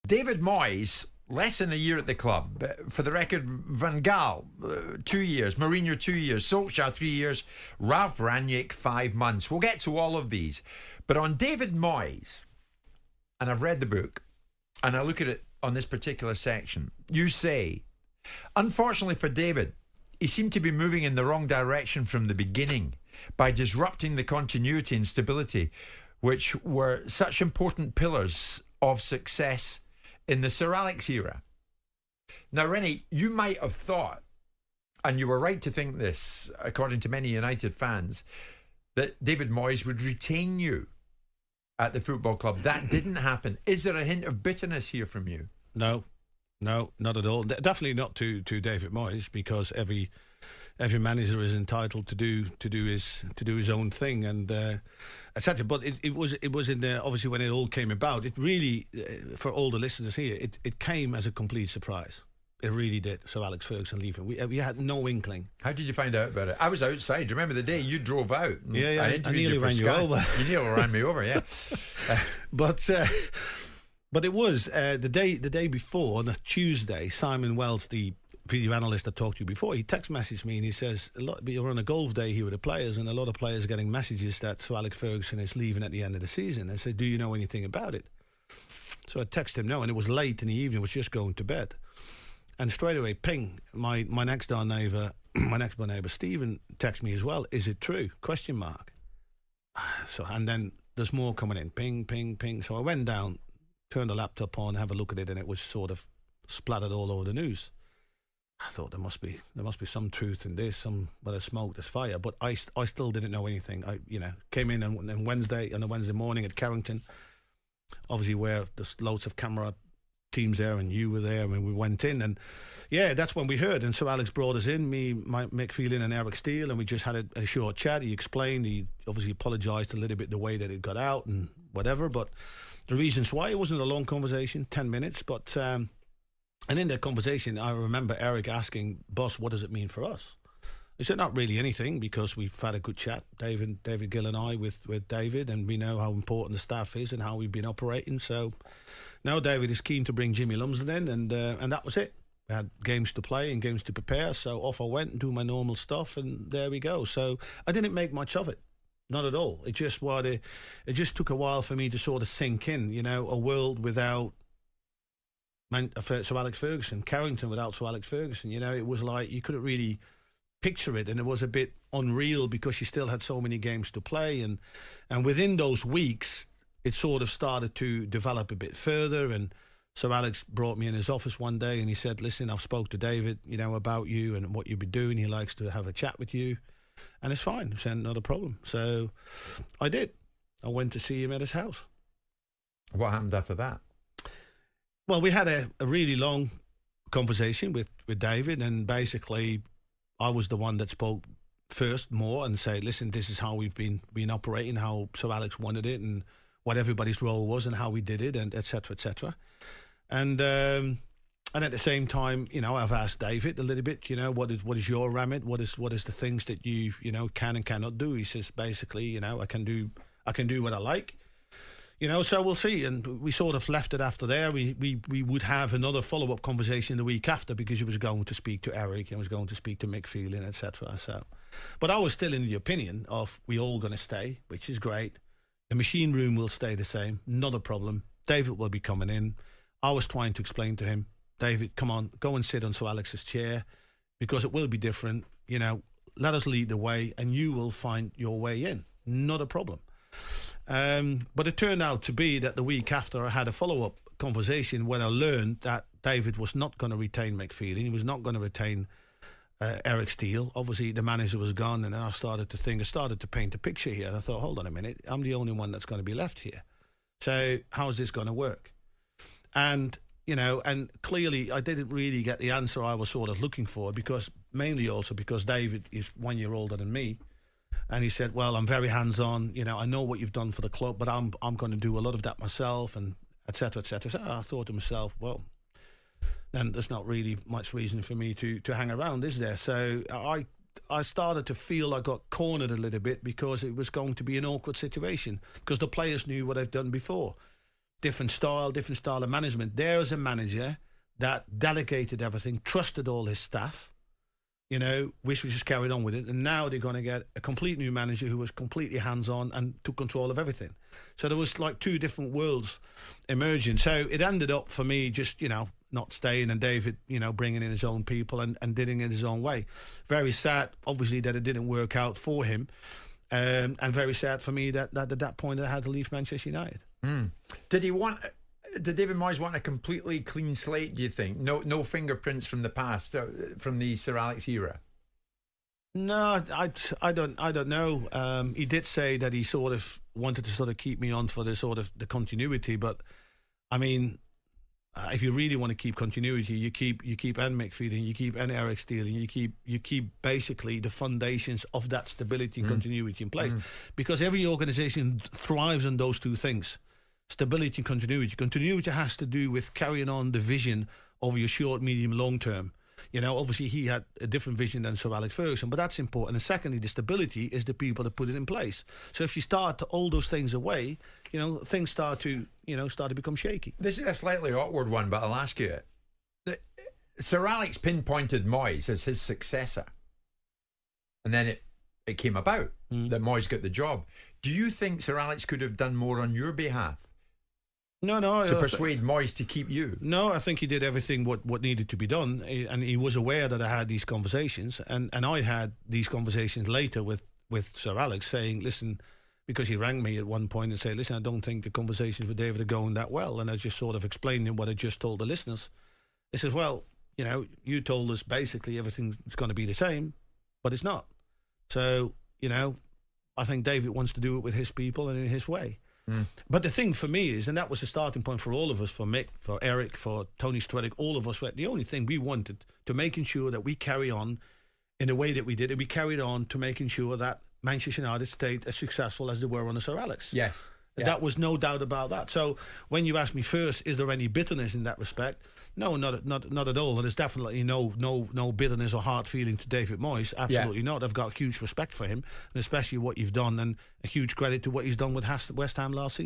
David Moyes, less than a year at the club. For the record, Van Gaal, 2 years. Mourinho, 2 years. Solskjaer, 3 years. Ralph Rangnick, 5 months. We'll get to all of these. But on David Moyes, and I've read the book, and I look at it on this particular section, you say, unfortunately for David, he seemed to be moving in the wrong direction from the beginning by disrupting the continuity and stability, which were such important pillars of success in the Sir Alex era. Now, Rene, you might have thought, and you were right to think this, according to many United fans, that David Moyes would retain you at the football club. That didn't happen. Is there a hint of bitterness here from you? No, not at all. Definitely not to David Moyes, because every manager is entitled to do his own thing, and etc. But it was in there, obviously, when it all came about. It really, for all the listeners here, it came as a complete surprise. It really did. So Alex Ferguson leaving, we had no inkling. How did you find out about it? I was outside. Do you remember the day you drove out? Yeah. I nearly ran you over. You nearly ran me over, yeah. But it was the day before, on a Tuesday. Simon Wells, the video analyst I talked to you before, he text messaged me and he says, we're on a golf day here with the players, and a lot of players are getting messages that Sir Alex Ferguson is leaving at the end of the season. I said, do you know anything about it? So I texted him no, and it was late in the evening, I was just going to bed. And straight away, ping, my next door neighbour, Stephen, texted me as well. Is it true? ? So, and then there's more coming in. Ping, ping, ping. So I went down, turned the laptop on, have a look at it, and it was sort of splattered all over the news. I thought there must be some truth in this. Where there's smoke, there's fire. But I still didn't know anything. I came in on a Wednesday morning at Carrington, obviously where there's loads of camera teams there, and you were there, and we went in, and yeah, that's when we heard. And so Alex brought us in, Mick Phelan and Eric Steele, and we just had a short chat. He explained, he obviously apologised a little bit the way that it got out and whatever, but the reasons why, it wasn't a long conversation, 10 minutes, but and in that conversation I remember Eric asking, boss, what does it mean for us? He said, not really anything, because we've had a good chat, David Gill and I, with David, and we know how important the staff is and how we've been operating. So now David is keen to bring Jimmy Lumsden in, and that was it. We had games to play and games to prepare, so off I went and do my normal stuff, and there we go. So I didn't make much of it, not at all. It just took a while for me to sort of sink in, a world without Sir Alex Ferguson, Carrington without Sir Alex Ferguson. It was like you couldn't really picture it, and it was a bit unreal because you still had so many games to play, and within those weeks it sort of started to develop a bit further. And so Alex brought me in his office one day and he said, listen, I've spoke to David about you and what you've been doing. He likes to have a chat with you, and it's fine. I said, not a problem. So I did. I went to see him at his house. What happened after that? Well, we had a really long conversation with David, and basically I was the one that spoke first more and say, listen, this is how we've been operating, how Sir Alex wanted it, and what everybody's role was and how we did it, and et cetera, et cetera. And at the same time, I've asked David a little bit, what is your remit? What is the things that you can and cannot do? He says, basically, I can do what I like. So we'll see. And we sort of left it after there. We would have another follow-up conversation the week after, because he was going to speak to Eric and was going to speak to Mick Phelan, etc. So, but I was still in the opinion of we all going to stay, which is great. The machine room will stay the same, not a problem. David will be coming in. I was trying to explain to him, David, come on, go and sit on Sir Alex's chair, because it will be different. Let us lead the way and you will find your way in. Not a problem. But it turned out to be that the week after I had a follow-up conversation when I learned that David was not going to retain Mick Phelan. He was not going to retain Eric Steele. Obviously, the manager was gone, and I started to paint a picture here. And I thought, hold on a minute, I'm the only one that's going to be left here. So how is this going to work? And, and clearly I didn't really get the answer I was sort of looking for, mainly also because David is 1 year older than me. And he said, well, I'm very hands-on, I know what you've done for the club, but I'm going to do a lot of that myself, and et cetera, et cetera. So I thought to myself, well, then there's not really much reason for me to hang around, is there? So I started to feel I got cornered a little bit, because it was going to be an awkward situation, because the players knew what I've done before. different style of management. There's a manager that delegated everything, trusted all his staff, which we just carried on with it. And now they're going to get a complete new manager who was completely hands-on and took control of everything. So there was like two different worlds emerging. So it ended up for me just, not staying, and David, bringing in his own people and doing it his own way. Very sad, obviously, that it didn't work out for him. And very sad for me that at that point I had to leave Manchester United. Did David Moyes want a completely clean slate, do you think? No fingerprints from the past, from the Sir Alex era? No, I don't know. He did say that he sort of wanted to sort of keep me on for the continuity, but I mean, if you really want to keep continuity, you keep Anne McFeeding, you keep Anne Eric Steele, and you keep basically the foundations of that stability and continuity in place, because every organisation thrives on those two things: stability and continuity. Continuity has to do with carrying on the vision of your short, medium, long term. Obviously he had a different vision than Sir Alex Ferguson, but that's important. And secondly, the stability is the people that put it in place. So if you start to all those things away, things start to become shaky. This is a slightly awkward one, but I'll ask you it. Sir Alex pinpointed Moyes as his successor, and then it came about that Moyes got the job. Do you think Sir Alex could have done more on your behalf? No. To persuade Moyes to keep you? No, I think he did everything what needed to be done, and he was aware that I had these conversations, and I had these conversations later with Sir Alex, saying, listen, because he rang me at one point and said, listen, I don't think the conversations with David are going that well, and I just sort of explained him what I just told the listeners. He says, well, you told us basically everything's going to be the same, but it's not. So, I think David wants to do it with his people and in his way. But the thing for me is, and that was the starting point for all of us, for Mick, for Eric, for Tony Stredick, all of us, the only thing we wanted to making sure that we carry on in the way that we did, and we carried on to making sure that Manchester United stayed as successful as they were under Sir Alex. Yes. Yeah. That was no doubt about that. So when you ask me first, is there any bitterness in that respect? No, not at all. And there's definitely no bitterness or hard feeling to David Moyes. Absolutely not. I've got huge respect for him, and especially what you've done, and a huge credit to what he's done with West Ham last season.